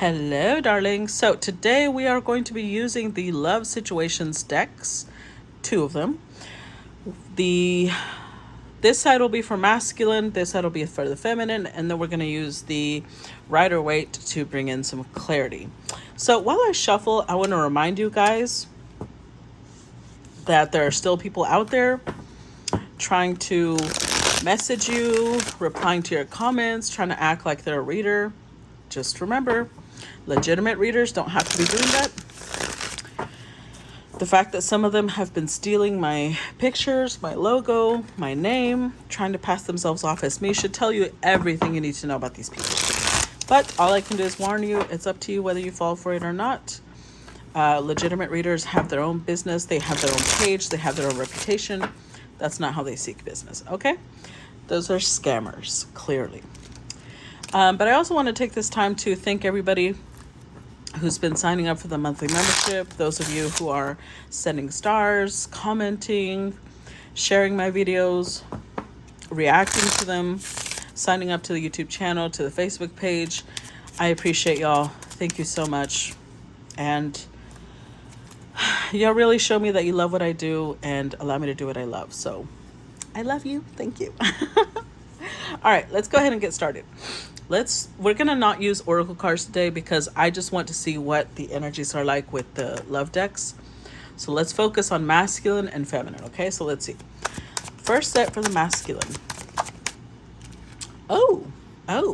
Hello, darling. So today we are going to be using the Love Situations decks, two of them. This side will be for masculine, this side will be for the feminine, and then we're going to use the Rider-Waite to bring in some clarity. So while I shuffle, I want to remind you guys that there are still people out there trying to message you, replying to your comments, trying to act like they're a reader. Just remember, legitimate readers don't have to be doing that. The fact that some of them have been stealing my pictures, my logo, my name, trying to pass themselves off as me should tell you everything you need to know about these people. But all I can do is warn you. It's up to you whether you fall for it or not. Legitimate readers have their own business. They have their own page. They have their own reputation. That's not how they seek business, okay? Those are scammers, clearly. But I also want to take this time to thank everybody who's been signing up for the monthly membership, those of you who are sending stars, commenting, sharing my videos, reacting to them, signing up to the YouTube channel, to the Facebook page. I appreciate y'all. Thank you so much. And y'all really show me that you love what I do and allow me to do what I love. So I love you. Thank you. All right, let's go ahead and get started. We're gonna not use oracle cards today because I just want to see what the energies are like with the love decks. So let's focus on masculine and feminine, okay? So let's see. First set for the masculine. Oh,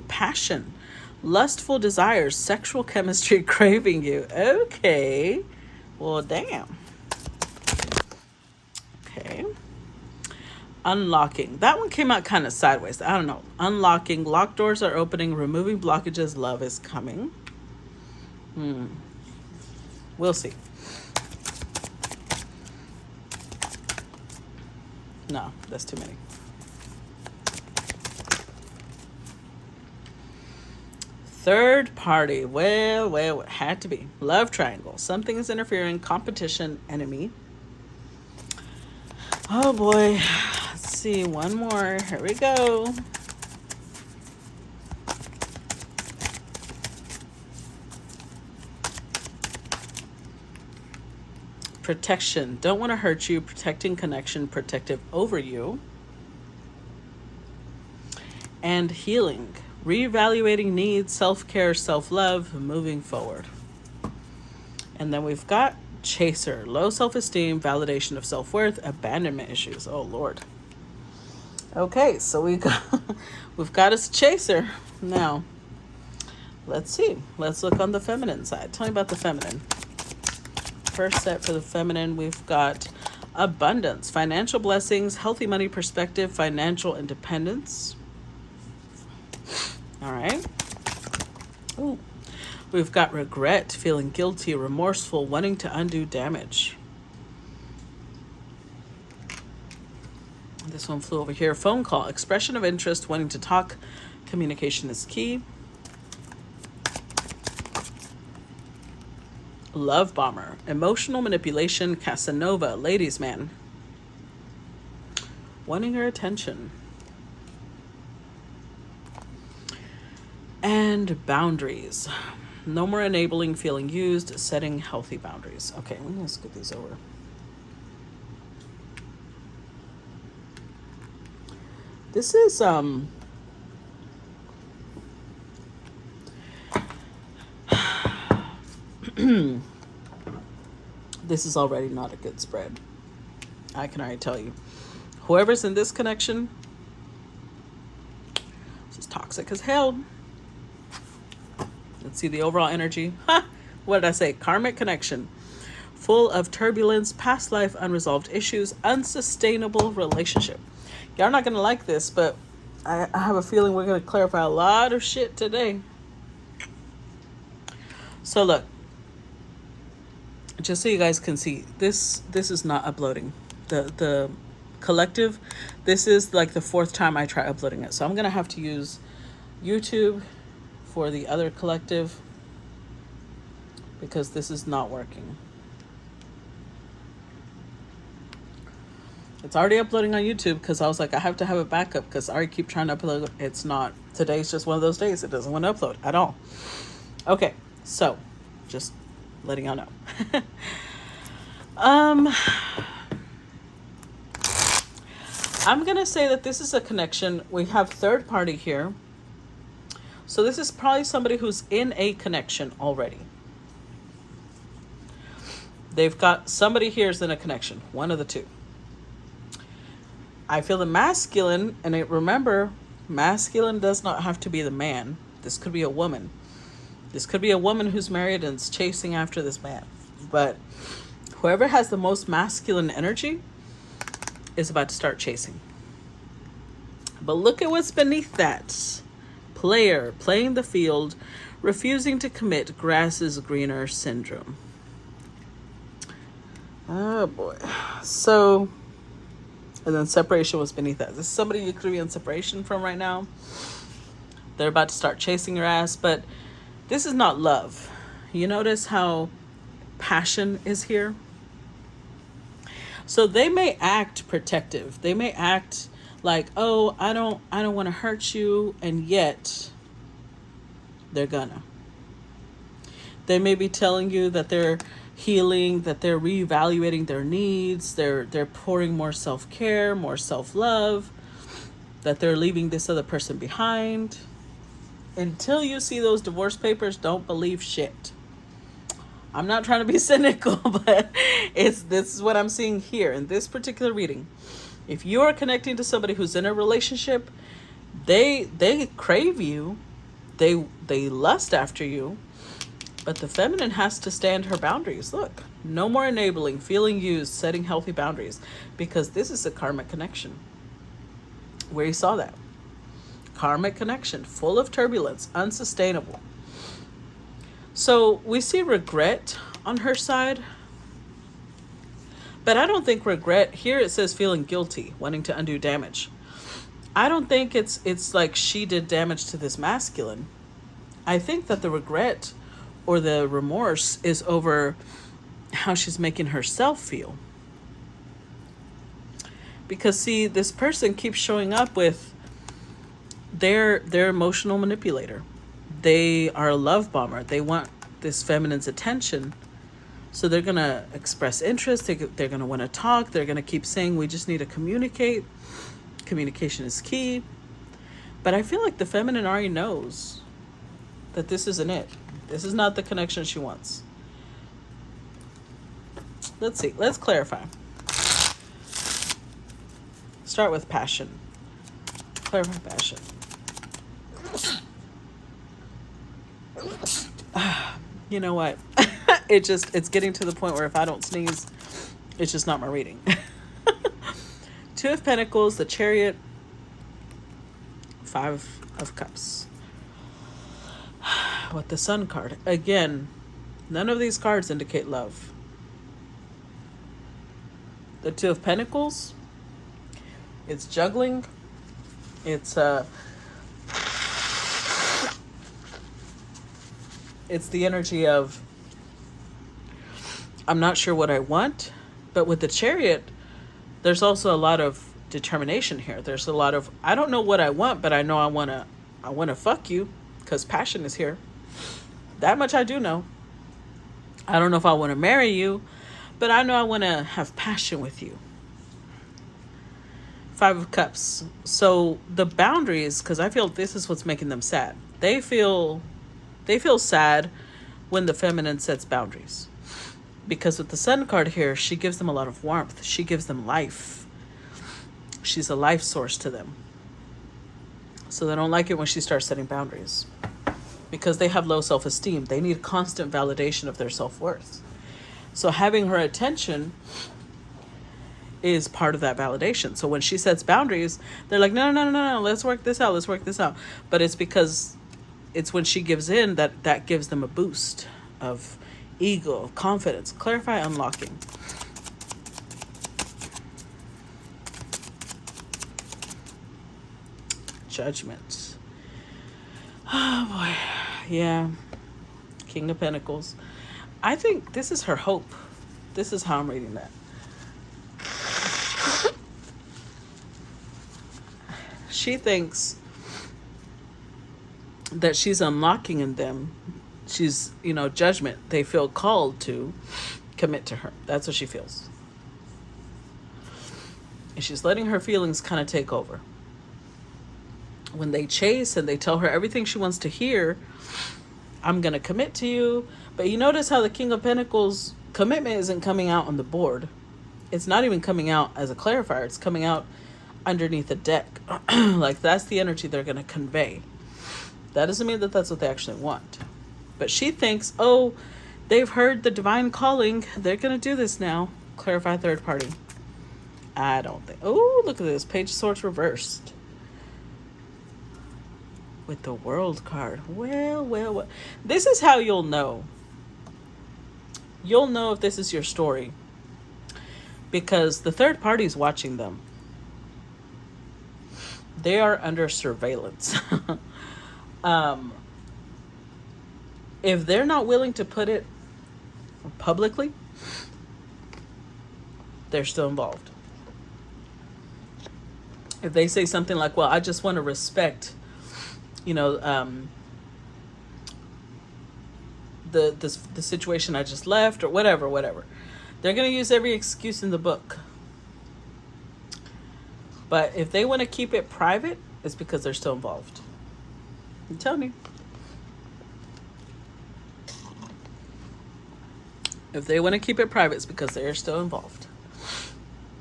passion, lustful desires, sexual chemistry craving you. Okay, well, damn. Okay. Unlocking. That one came out kind of sideways. I don't know. Unlocking. Locked doors are opening. Removing blockages. Love is coming. We'll see. No, that's too many. Third party. Well, it had to be. Love triangle. Something is interfering. Competition. Enemy. Oh boy. Let's see. One more. Here we go. Protection. Don't want to hurt you. Protecting connection. Protective over you. And healing. Reevaluating needs. Self-care. Self-love. Moving forward. And then we've got chaser, low self-esteem, validation of self-worth, abandonment issues. Oh Lord. Okay, so we've got us a chaser. Now let's see, let's look on the feminine side. Tell me about the feminine. First set for the feminine, we've got abundance, financial blessings, healthy money perspective, financial independence. All right. Ooh. We've got regret, feeling guilty, remorseful, wanting to undo damage. This one flew over here. Phone call, expression of interest, wanting to talk. Communication is key. Love bomber, emotional manipulation, Casanova, ladies man. Wanting her attention. And boundaries. No more enabling, feeling used, setting healthy boundaries. Okay, let me just get these over. This is this is already not a good spread. I can already tell you. Whoever's in this connection, this is toxic as hell. Let's see the overall energy. What did I say? Karmic connection. Full of turbulence, past life, unresolved issues, unsustainable relationship. Y'all not going to like this, but I have a feeling we're going to clarify a lot of shit today. So look, just so you guys can see, this is not uploading. The collective, this is like the fourth time I try uploading it. So I'm going to have to use YouTube for the other collective because this is not working. It's already uploading on YouTube because I was like, I have to have a backup because I already keep trying to upload. It's not. Today's just one of those days. It doesn't want to upload at all. Okay, So, just letting y'all know. um, I'm going to say that this is a connection. We have third party here. So this is probably somebody who's in a connection already. They've got somebody here's in a connection. One of the two. I feel the masculine, and remember, masculine does not have to be the man. This could be a woman. This could be a woman who's married and is chasing after this man. But whoever has the most masculine energy is about to start chasing. But look at what's beneath that. Player, playing the field, refusing to commit, grass is greener syndrome. Oh boy. So, and then separation was beneath that. This is somebody you could be in separation from right now. They're about to start chasing your ass, but this is not love. You notice how passion is here? So they may act protective. They may act like, oh, I don't want to hurt you, and yet they're gonna. They may be telling you that they're healing, that they're reevaluating their needs, they're pouring more self-care, more self-love, that they're leaving this other person behind. Until you see those divorce papers, don't believe shit. I'm not trying to be cynical, but this is what I'm seeing here in this particular reading. If you are connecting to somebody who's in a relationship, they crave you, they lust after you, but the feminine has to stand her boundaries. Look, no more enabling, feeling used, setting healthy boundaries, because this is a karmic connection. Where you saw that. Karmic connection, full of turbulence, unsustainable. So we see regret on her side, but I don't think regret, here it says feeling guilty, wanting to undo damage. I don't think it's like she did damage to this masculine. I think that the regret or the remorse is over how she's making herself feel. Because see, this person keeps showing up with their emotional manipulator. They are a love bomber. They want this feminine's attention. So they're going to express interest. They're going to want to talk. They're going to keep saying, we just need to communicate. Communication is key. But I feel like the feminine already knows that this isn't it. This is not the connection she wants. Let's see. Let's clarify. Start with passion. Clarify passion. You know what? It's getting to the point where if I don't sneeze, it's just not my reading. Two of Pentacles, the Chariot, Five of Cups. With the Sun card. Again, none of these cards indicate love. The Two of Pentacles, it's juggling. It's the energy of, I'm not sure what I want. But with the Chariot, there's also a lot of determination here. There's a lot of, I don't know what I want, but I know I want to fuck you, because passion is here. That much I do know. I don't know if I want to marry you, but I know I want to have passion with you. Five of Cups. So the boundaries, because I feel this is what's making them sad. They feel sad when the feminine sets boundaries. Because with the Sun card here, she gives them a lot of warmth. She gives them life. She's a life source to them. So they don't like it when she starts setting boundaries. Because they have low self-esteem. They need constant validation of their self-worth. So having her attention is part of that validation. So when she sets boundaries, they're like, no, let's work this out. But it's because it's when she gives in that gives them a boost of ego, of confidence. Clarify unlocking. Judgment. Oh boy. Yeah. King of Pentacles. I think this is her hope. This is how I'm reading that. She thinks that she's unlocking in them. she's, judgment. They feel called to commit to her. That's what she feels. And she's letting her feelings kind of take over. When they chase and they tell her everything she wants to hear, I'm going to commit to you. But you notice how the King of Pentacles commitment isn't coming out on the board. It's not even coming out as a clarifier. It's coming out underneath the deck. Like, that's the energy they're going to convey. That doesn't mean that that's what they actually want. But she thinks, oh, they've heard the divine calling. They're going to do this now. Clarify third party. I don't think. Oh, look at this. Page of Swords reversed. With the World card. Well. This is how you'll know. You'll know if this is your story. Because the third party is watching them. They are under surveillance. If they're not willing to put it publicly, they're still involved. If they say something like, well, I just want to respect, the situation I just left, or whatever. They're going to use every excuse in the book. But if they want to keep it private, it's because they're still involved. I'm telling you. If they want to keep it private, it's because they're still involved.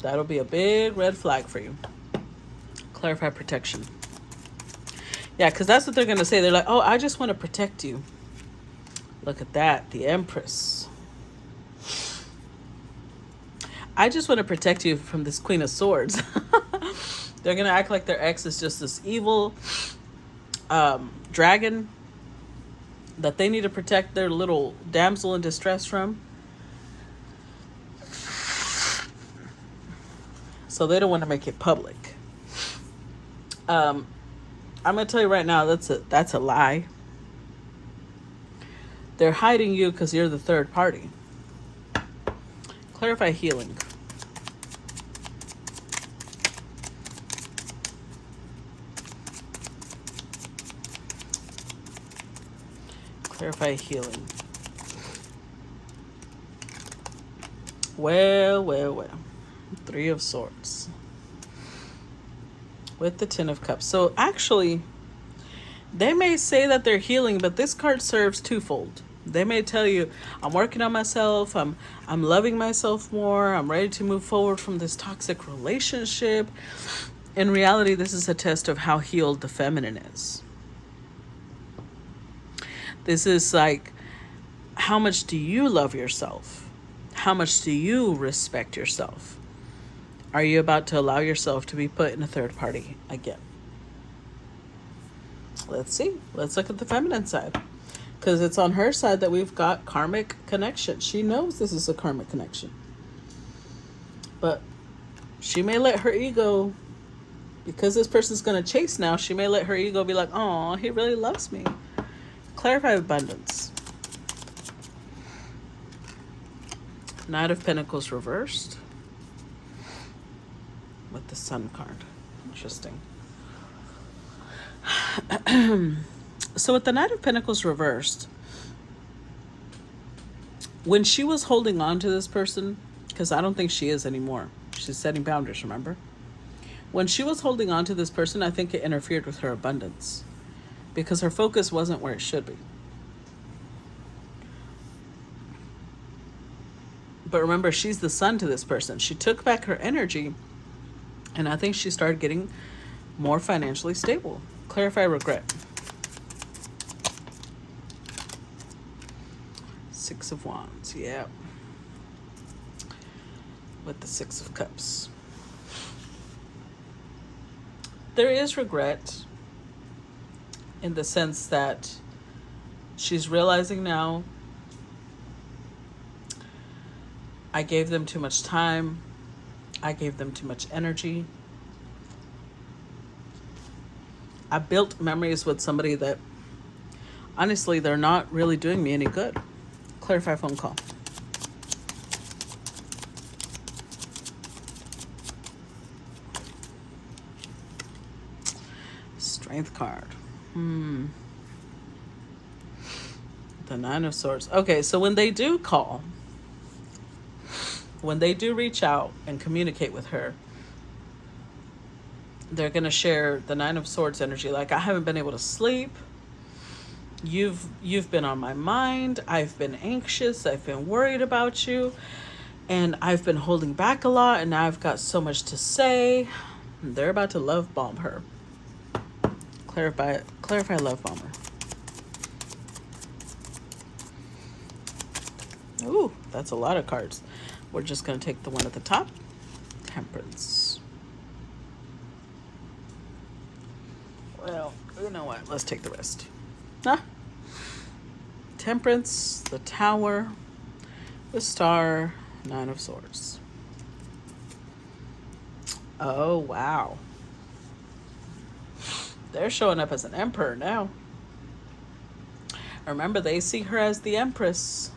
That'll be a big red flag for you. Clarify protection. Yeah, because that's what they're going to say. They're like, oh, I just want to protect you. Look at that. The Empress. I just want to protect you from this Queen of Swords. They're going to act like their ex is just this evil dragon that they need to protect their little damsel in distress from. So they don't want to make it public. I'm going to tell you right now, that's a lie. They're hiding you because you're the third party. Clarify healing. Clarify healing. Well. Three of Swords. With the Ten of Cups. So actually, they may say that they're healing, but this card serves twofold. They may tell you, I'm working on myself, I'm loving myself more, I'm ready to move forward from this toxic relationship. In reality, this is a test of how healed the feminine is. This is like, how much do you love yourself? How much do you respect yourself? Are you about to allow yourself to be put in a third party again? Let's see. Let's look at the feminine side. Because it's on her side that we've got karmic connection. She knows this is a karmic connection. But she may let her ego, because this person's going to chase now, she may let her ego be like, oh, he really loves me. Clarify abundance. Knight of Pentacles reversed. With the Sun card. Interesting. So with the Knight of Pentacles reversed, when she was holding on to this person, because I don't think she is anymore. She's setting boundaries, remember? When she was holding on to this person, I think it interfered with her abundance. Because her focus wasn't where it should be. But remember, she's the sun to this person. She took back her energy, and I think she started getting more financially stable. Clarify regret. Six of Wands, yeah. With the Six of Cups. There is regret in the sense that she's realizing now, I gave them too much time. I gave them too much energy. I built memories with somebody that, honestly, they're not really doing me any good. Clarify phone call. Strength card. The Nine of Swords. Okay, so when they do call, when they do reach out and communicate with her, they're going to share the Nine of Swords energy. Like, I haven't been able to sleep. You've been on my mind. I've been anxious. I've been worried about you. And I've been holding back a lot, and now I've got so much to say. And they're about to love bomb her. Clarify love bomber. Ooh, that's a lot of cards. We're just going to take the one at the top. Temperance. Well, you know what? Let's take the rest. Huh? Temperance, the Tower, the Star, Nine of Swords. Oh, wow. They're showing up as an emperor now. Remember, they see her as the Empress.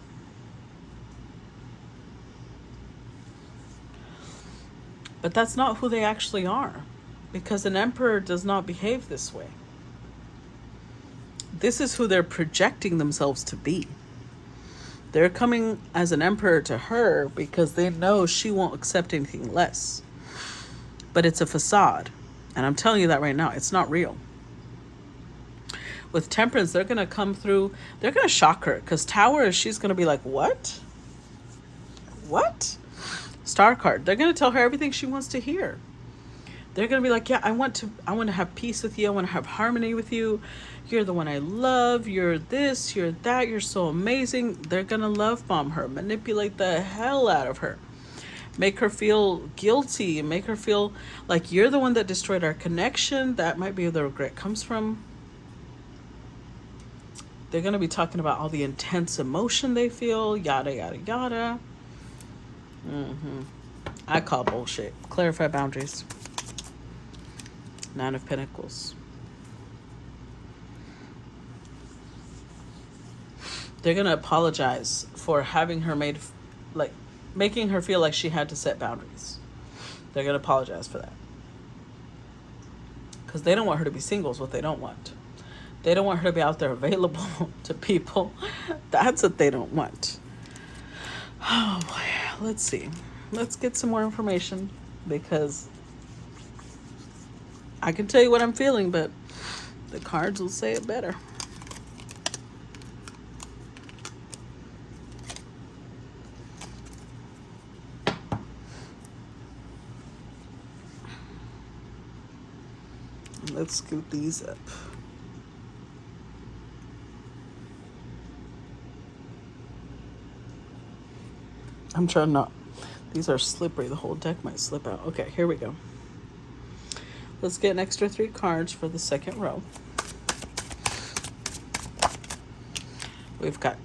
But that's not who they actually are, because an emperor does not behave this way. This is who they're projecting themselves to be. They're coming as an emperor to her because they know she won't accept anything less. But it's a facade. And I'm telling you that right now, it's not real. With Temperance, they're going to come through, they're going to shock her, because Tower, she's going to be like, what? What? Star card, they're going to tell her everything she wants to hear. They're going to be like, yeah, I want to have peace with you. I want to have harmony with you. You're the one I love. You're this, you're that. You're so amazing. They're going to love bomb her, manipulate the hell out of her. Make her feel guilty. Make her feel like you're the one that destroyed our connection. That might be where the regret comes from. They're going to be talking about all the intense emotion they feel. Yada, yada, yada. I call bullshit. Clarify boundaries. Nine of Pentacles. They're going to apologize for having her making her feel like she had to set boundaries. They're going to apologize for that. Because they don't want her to be single is what they don't want. They don't want her to be out there available to people. That's what they don't want. Oh boy, let's see. Let's get some more information, because I can tell you what I'm feeling, but the cards will say it better. Let's scoot these up. I'm trying not. These are slippery. The whole deck might slip out. Okay, here we go. Let's get an extra 3 cards for the second row. We've got,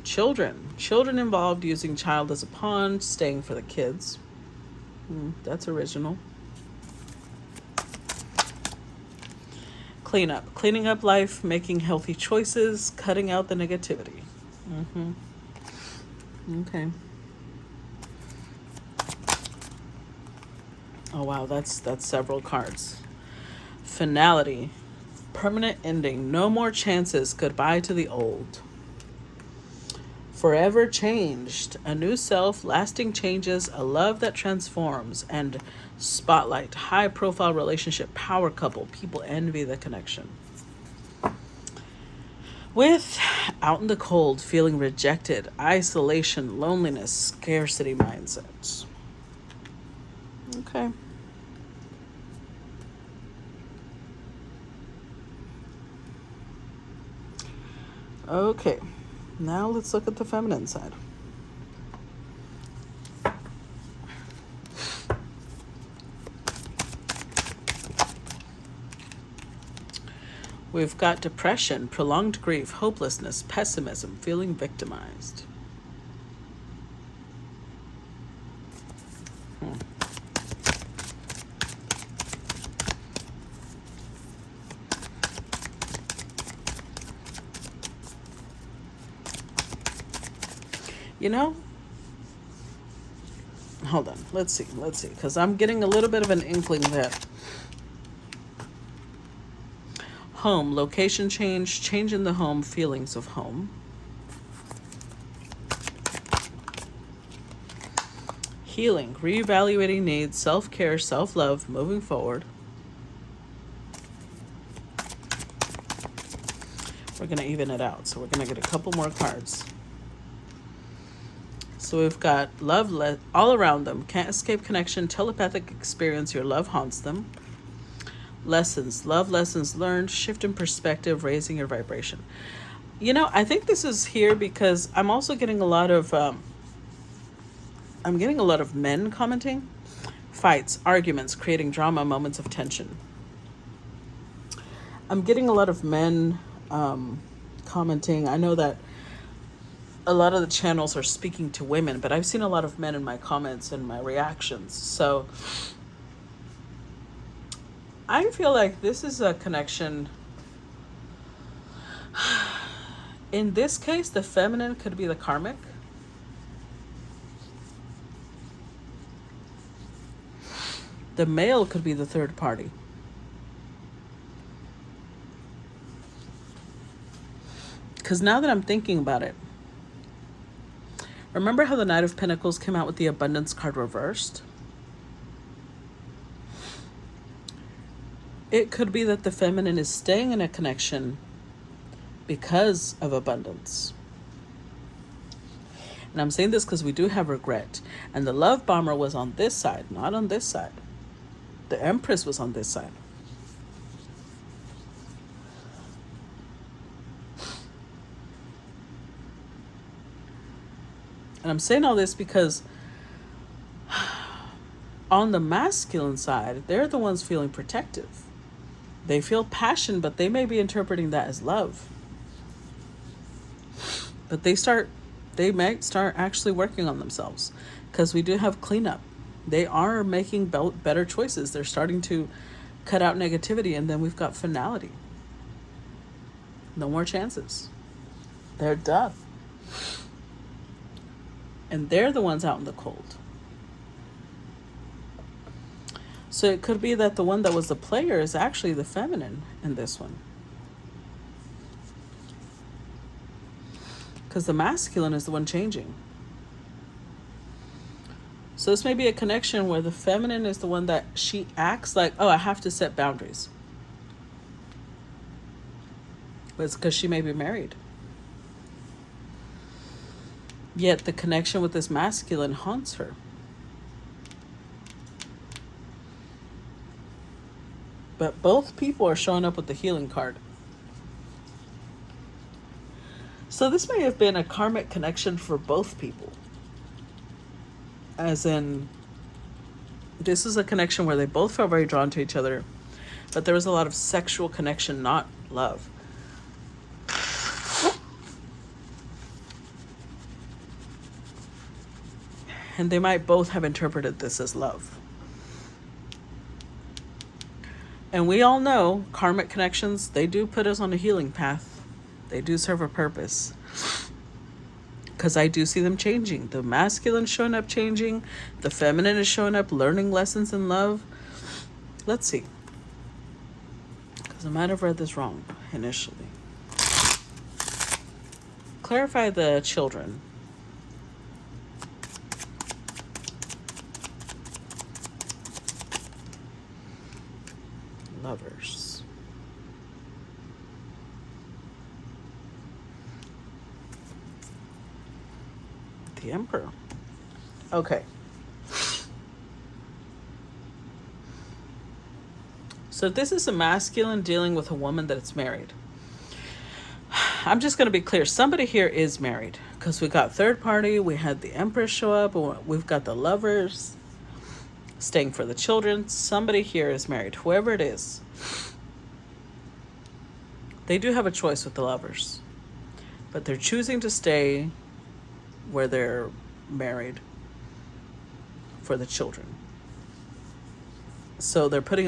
children. Children involved, using child as a pawn, staying for the kids. That's original. Cleanup. Cleaning up life, making healthy choices, cutting out the negativity. Okay. Oh wow, that's several cards. Finality. Permanent ending. No more chances. Goodbye to the old. Forever changed. A new self. Lasting changes. A love that transforms. And spotlight. High profile relationship. Power couple. People envy the connection. With out in the cold, feeling rejected, isolation, loneliness, scarcity mindset. Okay. Okay. Now let's look at the feminine side. We've got depression, prolonged grief, hopelessness, pessimism, feeling victimized. You know, hold on, let's see, because I'm getting a little bit of an inkling that Home, location change, change in the home, feelings of home. Healing, reevaluating needs, self-care, self-love, moving forward. We're going to even it out. So we're going to get a couple more cards. So we've got love all around them. Can't escape connection, telepathic experience. Your love haunts them. Lessons, love lessons learned, shift in perspective, raising your vibration. You know, I think this is here because I'm also getting a lot of men commenting. Fights, arguments, creating drama, moments of tension. I'm getting a lot of men commenting. I know that a lot of the channels are speaking to women, but I've seen a lot of men in my comments and my reactions. So I feel like this is a connection. In this case, the feminine could be the karmic. The male could be the third party. Because now that I'm thinking about it, remember how the Knight of Pentacles came out with the Abundance card reversed? It could be that the feminine is staying in a connection because of abundance. And I'm saying this because we do have regret. And the love bomber was on this side, not on this side. The Empress was on this side. And I'm saying all this because on the masculine side, they're the ones feeling protective. They feel passion, but they may be interpreting that as love. But they might start actually working on themselves because we do have cleanup. They are making better choices. They're starting to cut out negativity, and then we've got finality. No more chances. They're done. And they're the ones out in the cold. So it could be that the one that was the player is actually the feminine in this one. Because the masculine is the one changing. So this may be a connection where the feminine is the one that she acts like, oh, I have to set boundaries. But it's because she may be married. Yet the connection with this masculine haunts her. But both people are showing up with the healing card. So this may have been a karmic connection for both people. As in, this is a connection where they both felt very drawn to each other, but there was a lot of sexual connection, not love. And they might both have interpreted this as love. And we all know karmic connections, they do put us on a healing path. They do serve a purpose. Because I do see them changing. The masculine showing up changing. The feminine is showing up learning lessons in love. Let's see. Because I might have read this wrong initially. Clarify the children. Lovers. The Emperor. Okay. So this is a masculine dealing with a woman that's married. I'm just going to be clear. Somebody here is married because we got third party. We had the Empress show up. We've got the lovers staying for the children. Somebody here is married. Whoever it is. They do have a choice with the lovers. But they're choosing to stay where they're married for the children. So they're putting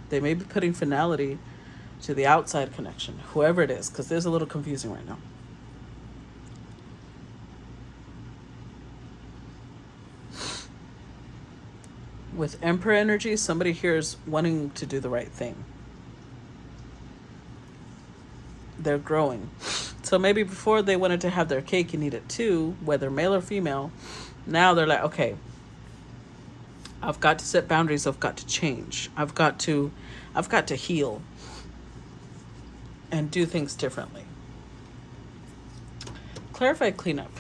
they may be putting finality to the outside connection, whoever it is, because there's a little confusing right now. With Emperor energy, somebody here is wanting to do the right thing. they're growing. So maybe before they wanted to have their cake and eat it too, whether male or female. Now they're like, okay, I've got to set boundaries. I've got to change. I've got to heal and do things differently. Clarify, cleanup.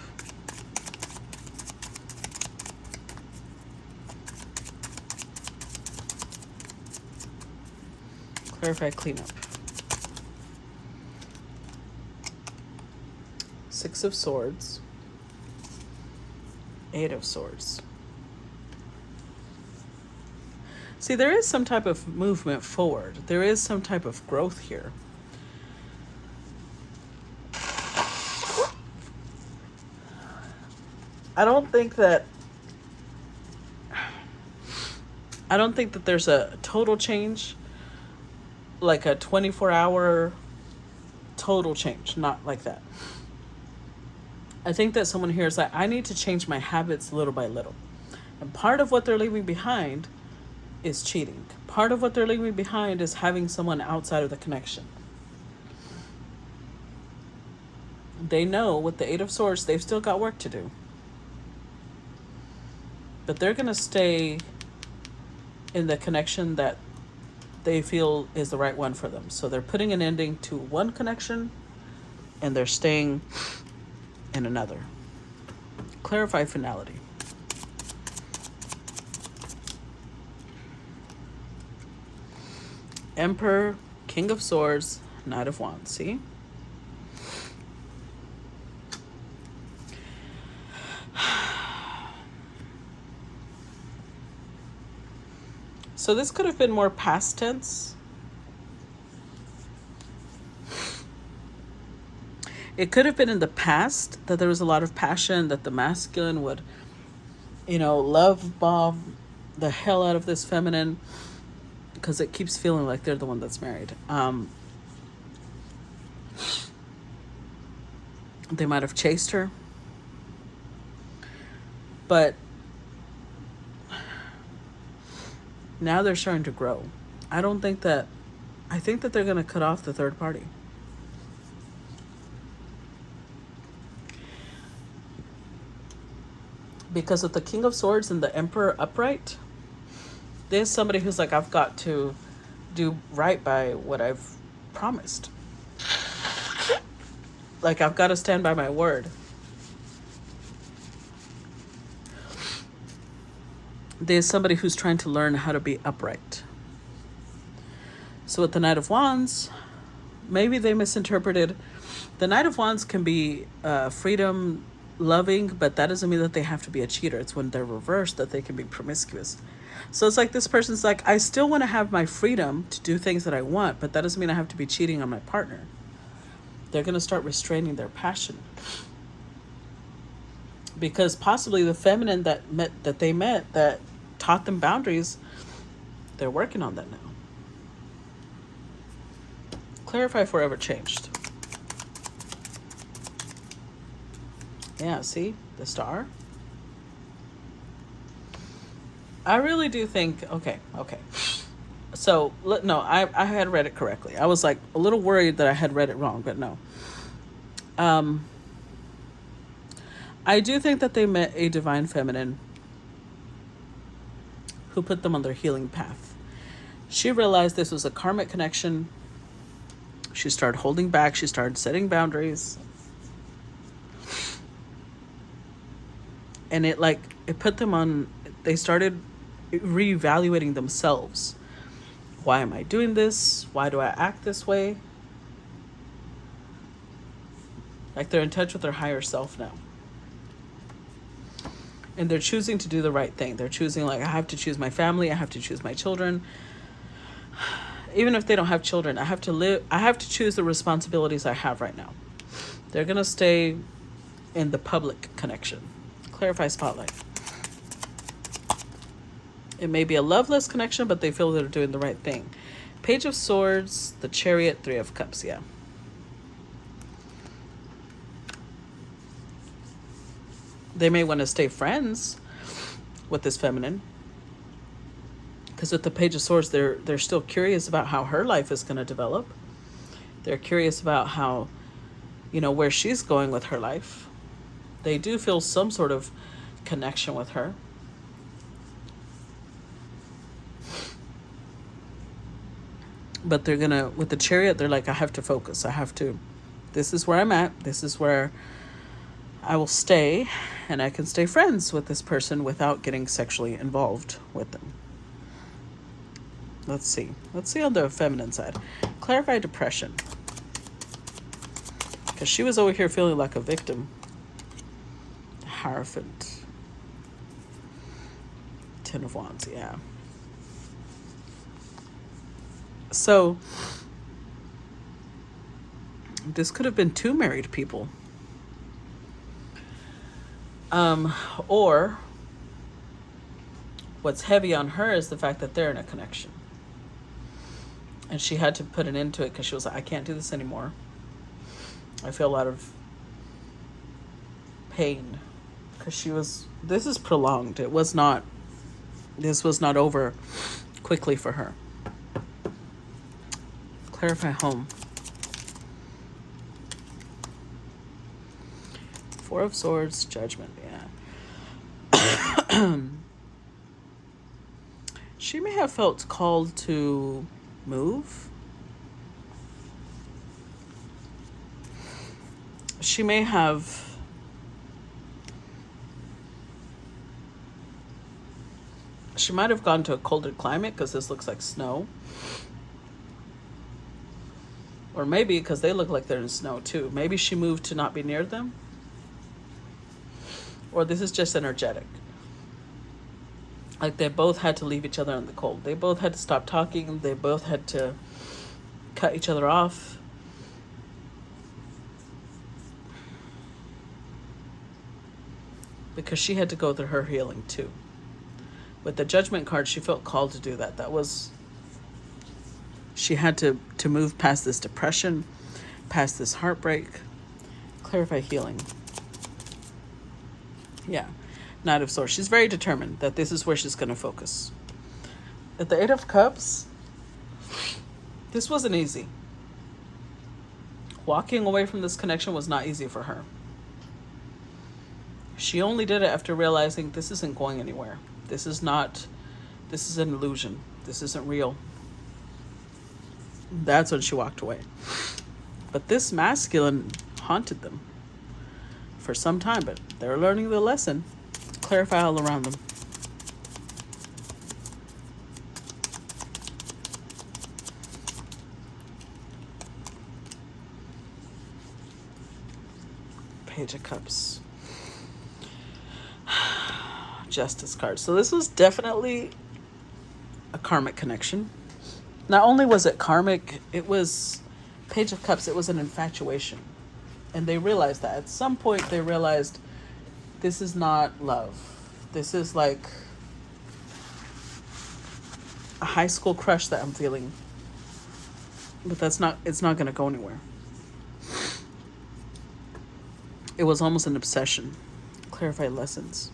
Clarify, cleanup. Six of Swords. Eight of Swords. See, there is some type of movement forward. There is some type of growth here. I don't think that there's a total change, like a 24-hour total change, not like that. I think that someone here is like, I need to change my habits little by little. And part of what they're leaving behind is cheating. Part of what they're leaving behind is having someone outside of the connection. They know with the Eight of Swords, they've still got work to do. But they're going to stay in the connection that they feel is the right one for them. So they're putting an ending to one connection and they're staying in another. Clarify, finality. Emperor, King of Swords, Knight of Wands. See? So this could have been more past tense. It could have been in the past that there was a lot of passion, that the masculine would, love bomb the hell out of this feminine, because it keeps feeling like they're the one that's married. They might have chased her. But now they're starting to grow. I think that they're going to cut off the third party. Because of the King of Swords and the Emperor upright, there's somebody who's like, I've got to do right by what I've promised. Like, I've got to stand by my word. There's somebody who's trying to learn how to be upright. So with the Knight of Wands, maybe they misinterpreted. The Knight of Wands can be freedom loving, but that doesn't mean that they have to be a cheater. It's when they're reversed that they can be promiscuous. So it's like this person's like, I still want to have my freedom to do things that I want, but that doesn't mean I have to be cheating on my partner. They're going to start restraining their passion. Because possibly the feminine that they met that taught them boundaries, they're working on that now. Clarify, forever changed. Yeah, see? The Star. I really do think, okay. So, no, I had read it correctly. I was like a little worried that I had read it wrong, but no. I do think that they met a divine feminine who put them on their healing path. She realized this was a karmic connection. She started holding back. She started setting boundaries. And it put them on, they started reevaluating themselves. Why am I doing this? Why do I act this way? Like, they're in touch with their higher self now. And they're choosing to do the right thing. They're choosing, like, I have to choose my family. I have to choose my children. Even if they don't have children, I have to choose the responsibilities I have right now. They're going to stay in the public connection. Clarify, spotlight. It may be a loveless connection, but they feel they're doing the right thing. Page of Swords, the Chariot, Three of Cups, yeah. They may want to stay friends with this feminine. Because with the Page of Swords, they're still curious about how her life is going to develop. They're curious about how, where she's going with her life. They do feel some sort of connection with her. But they're gonna, with the Chariot, they're like, I have to focus. This is where I'm at. This is where I will stay, and I can stay friends with this person without getting sexually involved with them. Let's see on the feminine side. Clarify depression. Because she was over here feeling like a victim. Hierophant. Ten of Wands, yeah. So, this could have been two married people. Or, what's heavy on her is the fact that they're in a connection. And she had to put an end to it because she was like, I can't do this anymore. I feel a lot of pain. Because this is prolonged. This was not over quickly for her. Clarify home. Four of Swords, Judgment, yeah. She may have felt called to move. She might have gone to a colder climate because this looks like snow. Or maybe because they look like they're in snow too. Maybe she moved to not be near them. Or this is just energetic. Like they both had to leave each other in the cold. They both had to stop talking. They both had to cut each other off. Because she had to go through her healing too. With the Judgment card, she felt called to do that. She had to move past this depression, past this heartbreak. Clarify healing. Yeah. Knight of Swords. She's very determined that this is where she's going to focus. At the Eight of Cups, this wasn't easy. Walking away from this connection was not easy for her. She only did it after realizing this isn't going anywhere. This is an illusion. This isn't real. That's when she walked away. But this masculine haunted them for some time, but they're learning the lesson. Clarify all around them. Page of Cups. Justice card. So this was definitely a karmic connection. Not only was it karmic, it was Page of Cups. It was an infatuation. And they realized that. At some point, they realized this is not love. This is like a high school crush that I'm feeling. But it's not going to go anywhere. It was almost an obsession. Clarify lessons.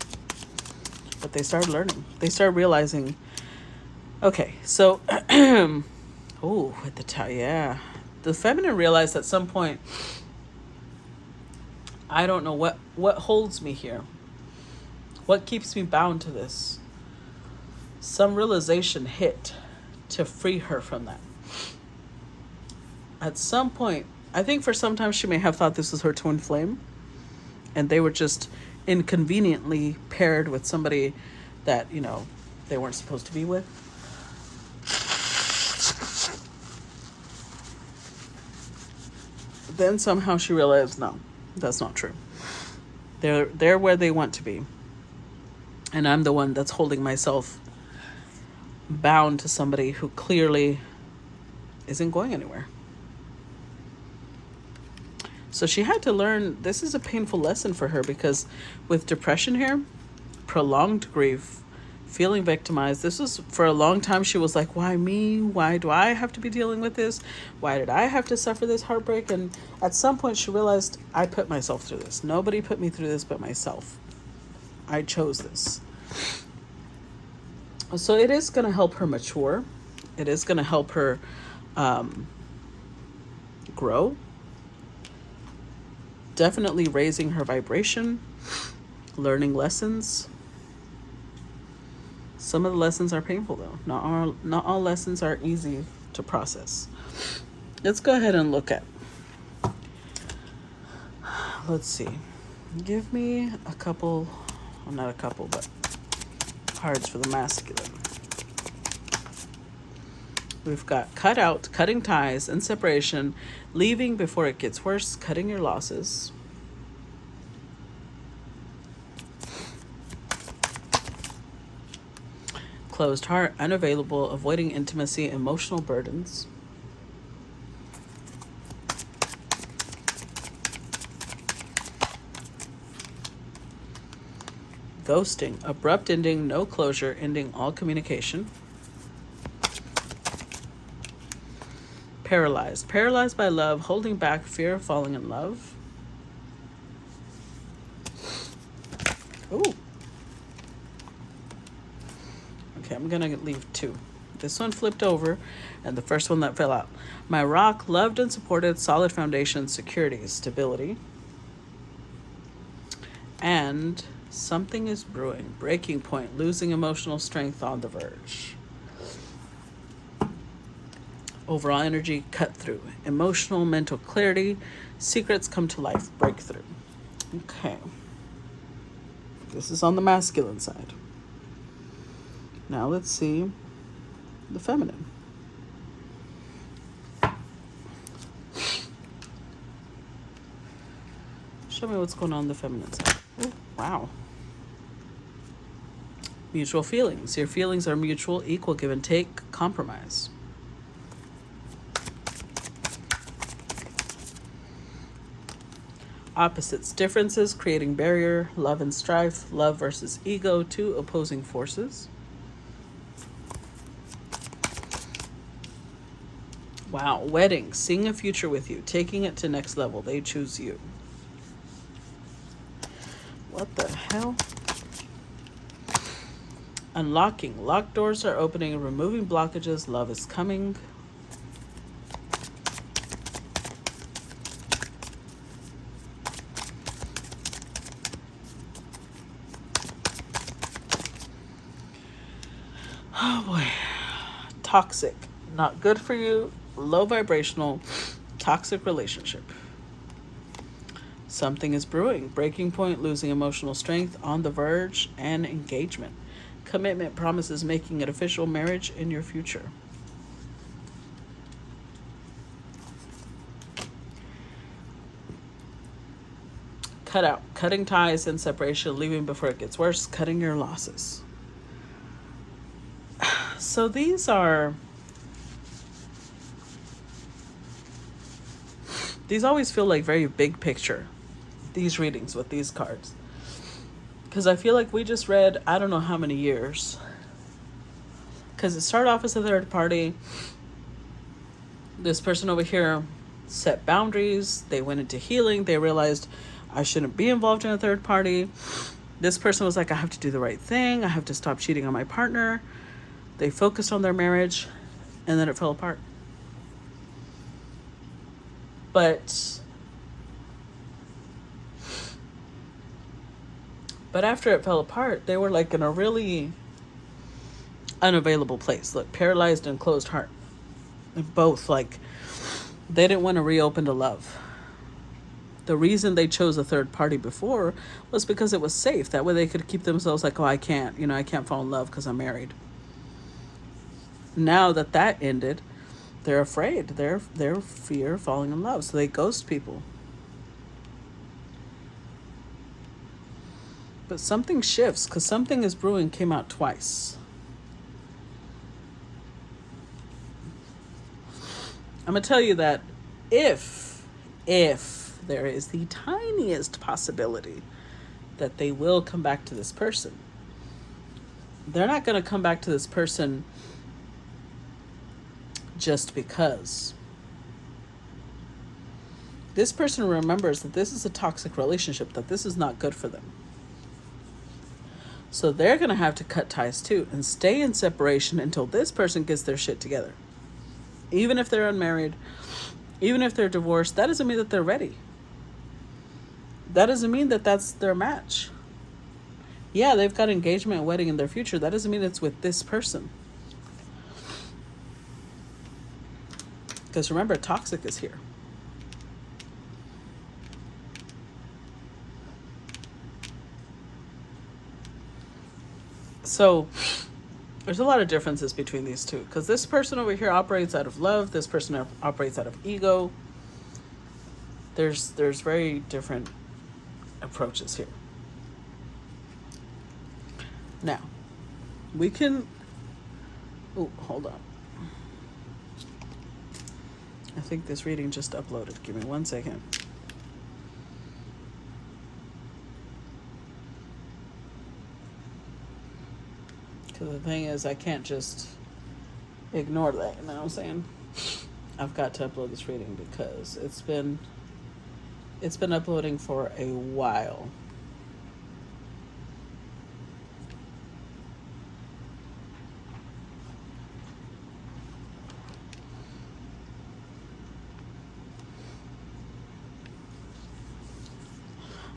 But they started learning. They started realizing, okay, so, oh, with the Tower, yeah. The feminine realized at some point, I don't know what holds me here. What keeps me bound to this? Some realization hit to free her from that. At some point, I think for some time she may have thought this was her twin flame. And they were just inconveniently paired with somebody that, they weren't supposed to be with. Then somehow she realized, no, that's not true. They're where they want to be. And I'm the one that's holding myself bound to somebody who clearly isn't going anywhere. So she had to learn, this is a painful lesson for her because with depression here, prolonged grief, feeling victimized, this was for a long time she was like, why me? Why do I have to be dealing with this? Why did I have to suffer this heartbreak? And at some point she realized, I put myself through this. Nobody put me through this but myself. I chose this. So it is going to help her mature. It is going to help her grow. Definitely raising her vibration, learning lessons. Some of the lessons are painful though. Not all lessons are easy to process. Let's go ahead and look at. Let's see. Give me a couple, well, not a couple, but cards for the masculine. We've got cut out, cutting ties and separation, leaving before it gets worse, cutting your losses. Closed heart, unavailable, avoiding intimacy, emotional burdens. Ghosting, abrupt ending, no closure, ending all communication. Paralyzed, paralyzed by love, holding back, fear of falling in love. Ooh. Okay, I'm gonna leave two. This one flipped over, and the first one that fell out. My rock, loved and supported, solid foundation, security, stability. And something is brewing, breaking point, losing emotional strength, on the verge. Overall energy, cut through, emotional, mental clarity, secrets come to life, breakthrough. Okay. This is on the masculine side. Now let's see the feminine. Show me what's going on the feminine side. Oh, wow. Mutual feelings. Your feelings are mutual, equal, give and take, compromise. Opposites, differences, creating barrier, love and strife, love versus ego, two opposing forces. Wow, wedding, seeing a future with you, taking it to next level, they choose you. What the hell? Unlocking, locked doors are opening, removing blockages, love is coming. Oh boy. Toxic, not good for you, low vibrational, toxic relationship. Something is brewing, breaking point, losing emotional strength, on the verge, and engagement. Commitment promises making it official, marriage in your future. Cut out, cutting ties and separation, leaving before it gets worse, cutting your losses. So these always feel like very big picture, these readings with these cards. Because I feel like we just read, I don't know how many years. Because it started off as a third party. This person over here set boundaries. They went into healing. They realized I shouldn't be involved in a third party. This person was like, I have to do the right thing. I have to stop cheating on my partner. They focused on their marriage, and then it fell apart. But after it fell apart, they were like in a really unavailable place. Look, paralyzed and closed heart. Both, like, they didn't want to reopen to love. The reason they chose a third party before was because it was safe. That way they could keep themselves like, oh, I can't fall in love because I'm married. Now that ended, they're afraid. They're fear of falling in love. So they ghost people. But something shifts, because something is brewing came out twice. I'm going to tell you that if there is the tiniest possibility that they will come back to this person, they're not going to come back to this person just because. This person remembers that this is a toxic relationship, that this is not good for them. So they're going to have to cut ties too and stay in separation until this person gets their shit together. Even if they're unmarried, Even if they're divorced, that doesn't mean that they're ready. That doesn't mean that that's their match. Yeah, they've got engagement and wedding in their future. That doesn't mean it's with this person. Because remember, toxic is here. So there's a lot of differences between these two. Because this person over here operates out of love. This person operates out of ego. There's very different approaches here. Now, we can... Oh, hold on. I think this reading just uploaded. Give me 1 second. Because the thing is, I can't just ignore that, you know what I'm saying? I've got to upload this reading because it's been uploading for a while.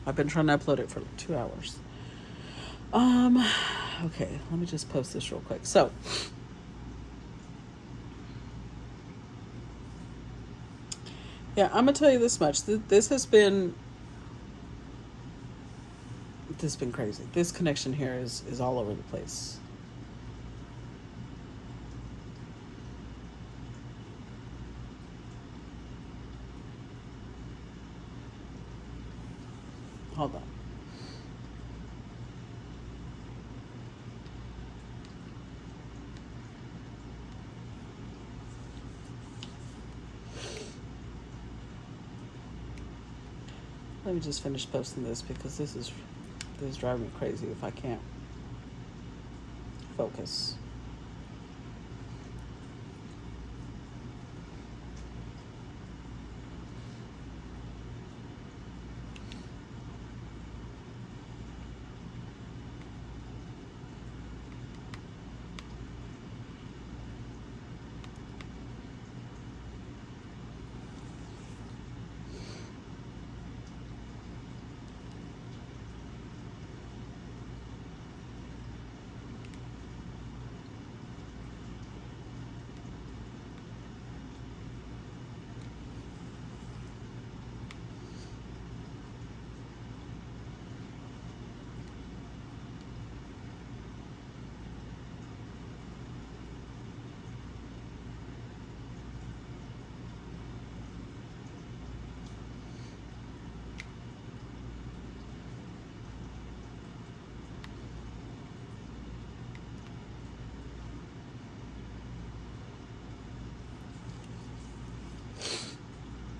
I've been trying to upload it for like 2 hours. Okay, let me just post this real quick. So, yeah, I'm gonna tell you this much. This has been crazy. This connection here is all over the place. Hold on. Let me just finish posting this because this is driving me crazy if I can't focus.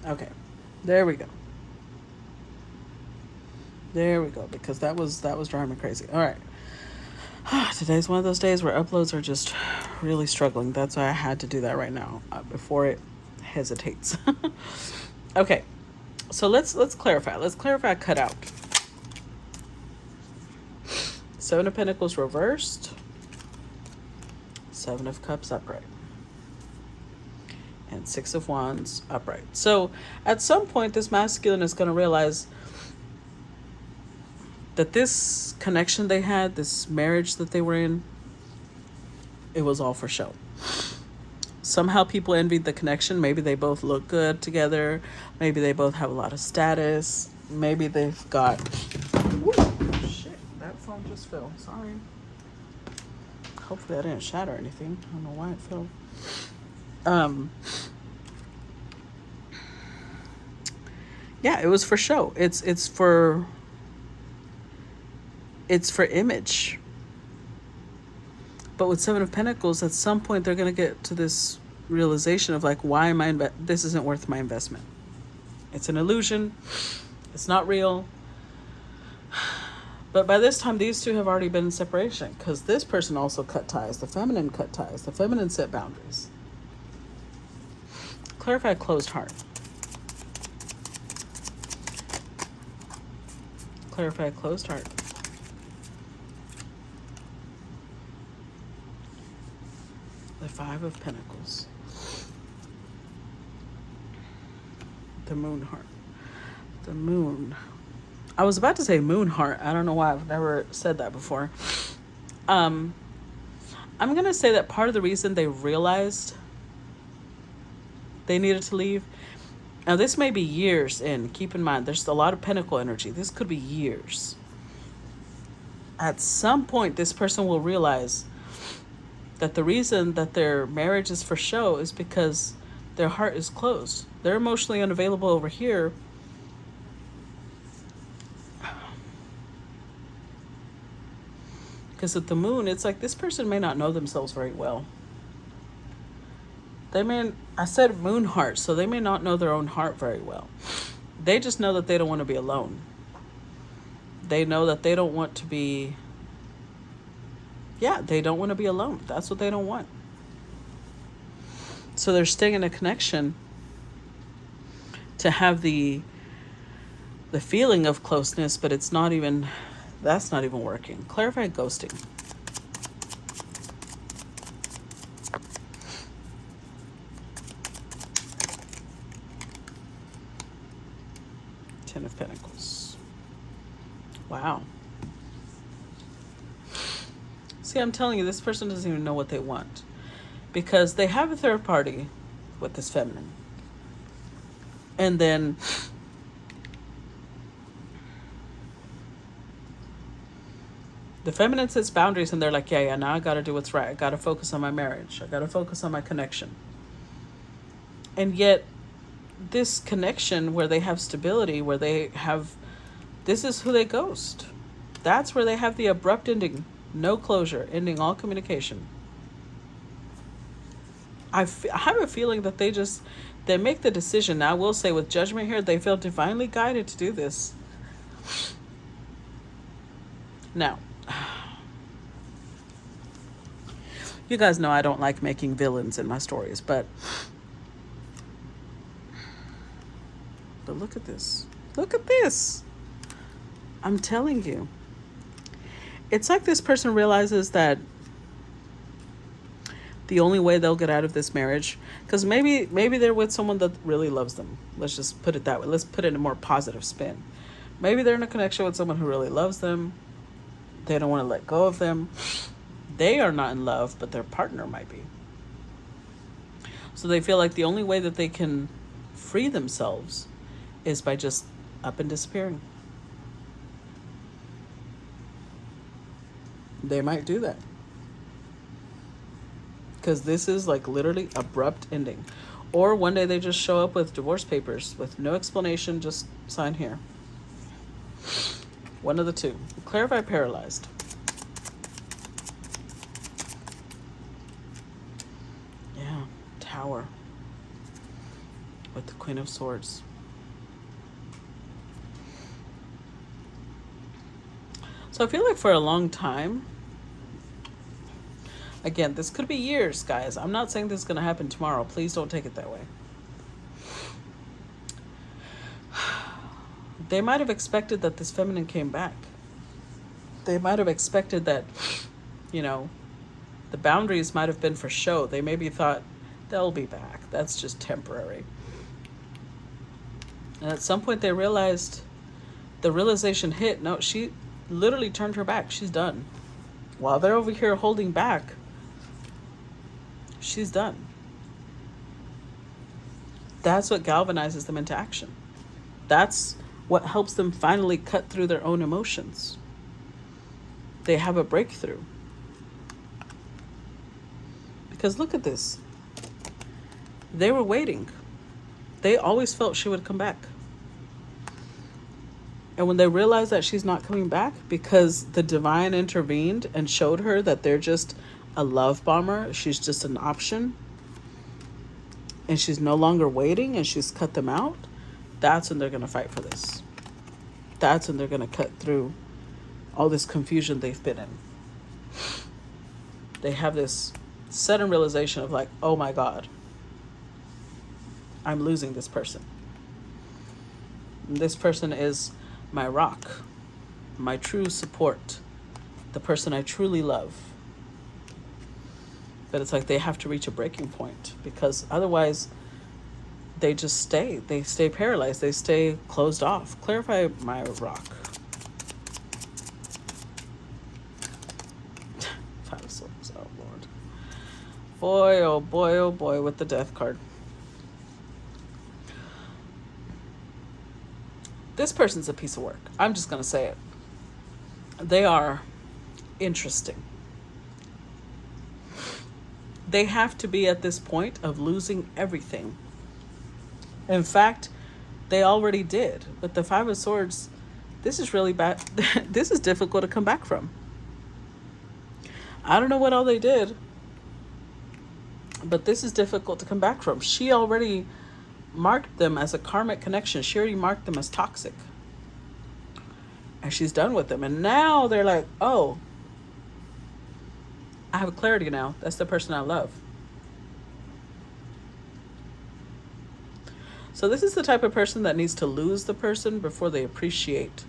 Okay, there we go. There we go, because that was driving me crazy. All right. Today's one of those days where uploads are just really struggling. That's why I had to do that right now before it hesitates. Okay, so let's clarify. Let's clarify cutout. 7 of Pentacles reversed. 7 of Cups upright. And 6 of Wands upright. So at some point, this masculine is going to realize that this connection they had, this marriage that they were in, it was all for show. Somehow people envied the connection. Maybe they both look good together. Maybe they both have a lot of status. Maybe they've got... Ooh, shit, that phone just fell. Sorry. Hopefully I didn't shatter anything. I don't know why it fell. Yeah, it was for show. It's for image. But with 7 of Pentacles, at some point they're going to get to this realization of like, why am I this isn't worth my investment. It's an illusion. It's not real. But by this time, these two have already been in separation because this person also cut ties. The feminine cut ties. The feminine set boundaries. Clarify closed heart. Clarify closed heart. The 5 of Pentacles. The moon heart. The moon. I was about to say moon heart. I don't know why. I've never said that before. I'm going to say that part of the reason they realized they needed to leave. Now, this may be years in. Keep in mind, there's a lot of pentacle energy. This could be years. At some point, this person will realize that the reason that their marriage is for show is because their heart is closed. They're emotionally unavailable over here. Because with the moon, it's like this person may not know themselves very well. I said moon heart, so they may not know their own heart very well. They just know that they don't want to be alone. They know that they don't want to be, they don't want to be alone. That's what they don't want. So they're staying in a connection to have the feeling of closeness, but that's not even working. Clarify ghosting. Ten of Pentacles. Wow. See, I'm telling you, this person doesn't even know what they want. Because they have a third party with this feminine. And then the feminine sets boundaries and they're like, now I got to do what's right. I got to focus on my marriage. I got to focus on my connection. And yet this connection where they have stability, where they have, this is who they ghost. That's where they have the abrupt ending, no closure, ending all communication. I have a feeling that they make the decision. Now, I will say with judgment here, they feel divinely guided to do this. Now, you guys know I don't like making villains in my stories, but look at this. Look at this. I'm telling you. It's like this person realizes that the only way they'll get out of this marriage, because maybe they're with someone that really loves them. Let's just put it that way. Let's put it in a more positive spin. Maybe they're in a connection with someone who really loves them. They don't want to let go of them. They are not in love, but their partner might be. So they feel like the only way that they can free themselves is by just up and disappearing. They might do that. Because this is like literally abrupt ending. Or one day they just show up with divorce papers with no explanation, just sign here. One of the two. Clarify paralyzed. Yeah, Tower. With the Queen of Swords. So I feel like for a long time, again, this could be years, guys. I'm not saying this is going to happen tomorrow. Please don't take it that way. They might have expected that this feminine came back. They might have expected that, the boundaries might have been for show. They maybe thought, they'll be back. That's just temporary. And at some point they realized, the realization hit, no, she literally turned her back. She's done. While they're over here holding back, she's done. That's what galvanizes them into action. That's what helps them finally cut through their own emotions. They have a breakthrough. Because look at this. They were waiting. They always felt she would come back. And when they realized that she's not coming back because the divine intervened and showed her that they're just a love bomber, she's just an option, and she's no longer waiting and she's cut them out, that's when they're going to fight for this. That's when they're going to cut through all this confusion they've been in. They have this sudden realization of like, oh my God, I'm losing this person. And this person is my rock, my true support, the person I truly love. But it's like they have to reach a breaking point, because otherwise they just stay. They stay paralyzed. They stay closed off. Clarify my rock. Five of Swords. Oh, Lord. Boy, oh boy, oh boy, with the Death card. This person's a piece of work. I'm just going to say it. They are interesting. They have to be at this point of losing everything. In fact, they already did. But the Five of Swords, this is really bad. This is difficult to come back from. I don't know what all they did, but this is difficult to come back from. She already marked them as a karmic connection. She already marked them as toxic. And she's done with them. And now they're like, oh, I have clarity now. That's the person I love. So this is the type of person that needs to lose the person before they appreciate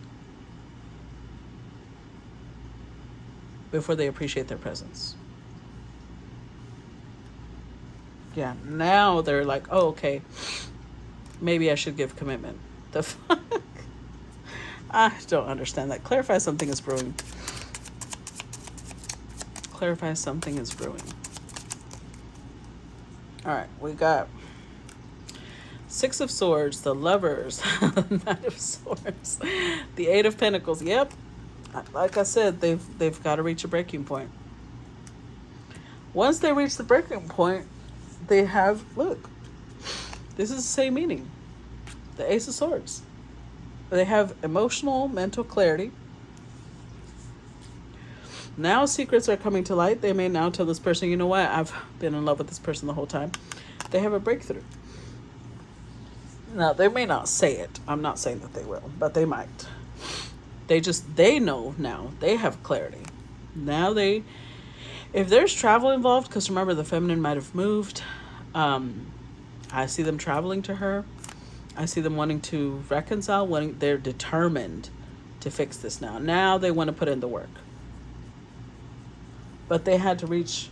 their presence. Yeah, now they're like, oh, okay, maybe I should give commitment. The fuck? I don't understand that. Clarify something is brewing. Clarify something is brewing. All right, we got Six of Swords, the Lovers, Knight of Swords, the Eight of Pentacles. Yep, like I said, they've got to reach a breaking point. Once they reach the breaking point, they have, look, this is the same meaning. The Ace of Swords. They have emotional, mental clarity. Now secrets are coming to light. They may now tell this person, you know what, I've been in love with this person the whole time. They have a breakthrough. Now, they may not say it. I'm not saying that they will, but they might. They know now. They have clarity. Now if there's travel involved, because remember the feminine might have moved. I see them traveling to her. I see them wanting to reconcile. They're determined to fix this now. Now they want to put in the work. But they had to reach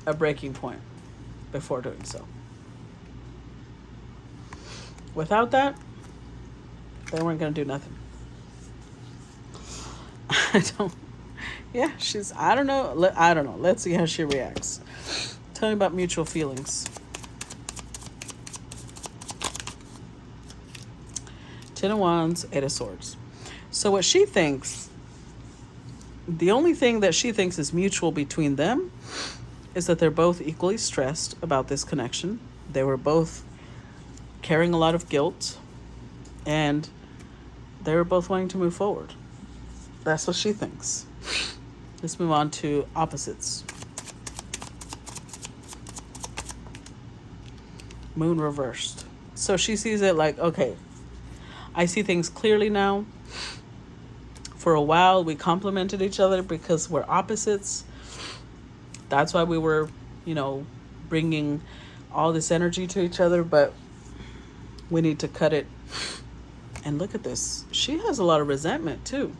a breaking point before doing so. Without that, they weren't going to do nothing. I don't know. Let's see how she reacts. Tell me about mutual feelings. Ten of Wands, Eight of Swords. So what she thinks, the only thing that she thinks is mutual between them is that they're both equally stressed about this connection. They were both carrying a lot of guilt, and they were both wanting to move forward. That's what she thinks. Let's move on to opposites. Moon reversed. So she sees it like, okay, I see things clearly now. For a while, we complemented each other because we're opposites. That's why we were, bringing all this energy to each other, but we need to cut it. And look at this. She has a lot of resentment too.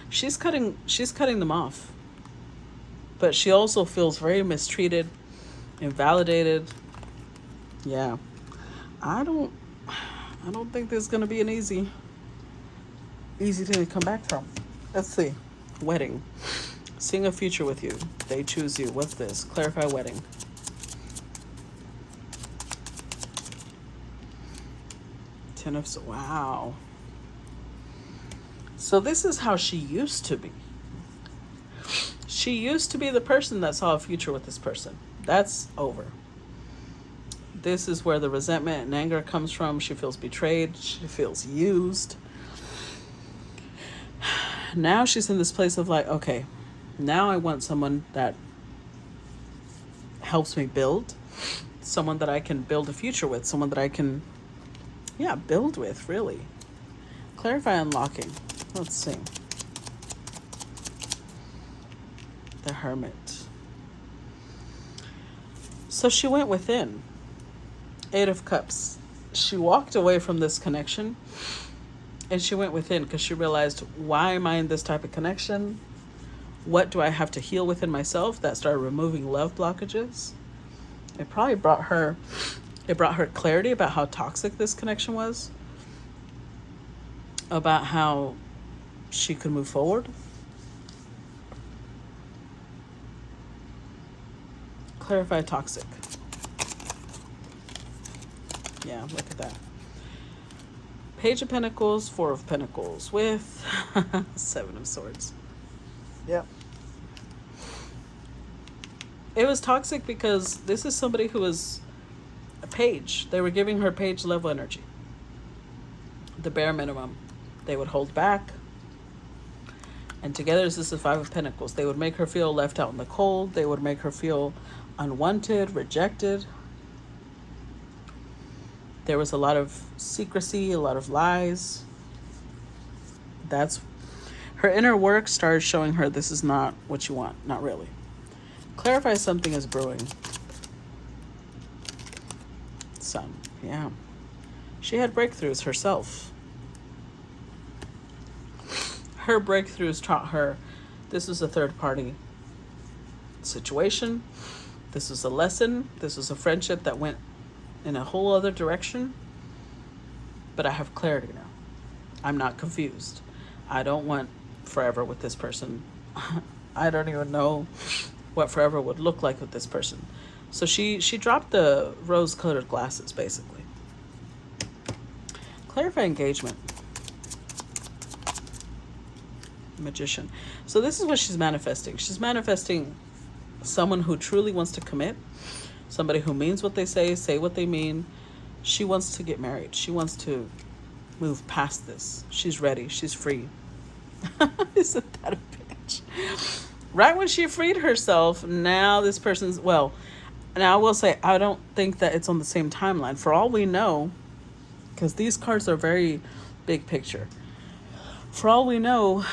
She's cutting them off. But she also feels very mistreated, invalidated. Yeah. I don't think there's going to be an easy thing to come back from. Let's see. Wedding. Seeing a future with you. They choose you. What's this? Clarify wedding. Wow. So this is how she used to be. She used to be the person that saw a future with this person. That's over. This is where the resentment and anger comes from. She feels betrayed. She feels used. Now she's in this place of like, okay, now I want someone that helps me build. Someone that I can build a future with. Someone that I can, build with, really. Clarify unlocking. Let's see. The Hermit. So she went within. Eight of Cups. She walked away from this connection and she went within because she realized, why am I in this type of connection? What do I have to heal within myself? That started removing love blockages. It probably brought her It brought her clarity about how toxic this connection was, about how she could move forward. Clarify toxic. Yeah, look at that. Page of Pentacles, Four of Pentacles with Seven of Swords. Yep. It was toxic because this is somebody who was a page. They were giving her page level energy. The bare minimum. They would hold back. And together, this is the Five of Pentacles. They would make her feel left out in the cold. They would make her feel unwanted, rejected. There was a lot of secrecy, a lot of lies. That's her inner work started showing her this is not what you want. Not really. Clarify something is brewing. Sun, yeah. She had breakthroughs herself. Her breakthroughs taught her this is a third party situation. This is a lesson. This is a friendship that went in a whole other direction. But I have clarity now. I'm not confused. I don't want forever with this person. I don't even know what forever would look like with this person. So she dropped the rose-colored glasses, basically. Clarify engagement. Magician. So this is what she's manifesting. She's manifesting someone who truly wants to commit, somebody who means what they say what they mean. She wants to get married. She wants to move past this. She's ready. She's free. Isn't that a bitch? Right when she freed herself, now this person's, well, now I will say, I don't think that it's on the same timeline. For all we know, because these cards are very big picture. For all we know,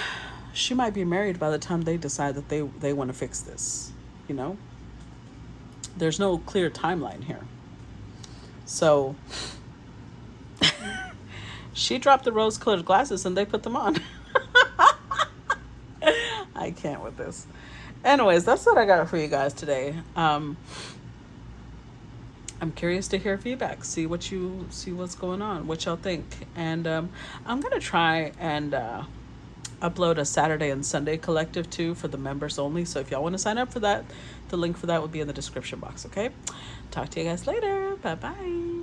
she might be married by the time they decide that they want to fix this, you know? There's no clear timeline here. So she dropped the rose-colored glasses and they put them on. I can't with this. Anyways, that's what I got for you guys today. I'm curious to hear feedback, see what's going on, what y'all think. And I'm gonna try and upload a Saturday and Sunday collective too for the members only. So if y'all want to sign up for that, the link for that will be in the description box. Okay, talk to you guys later. Bye bye.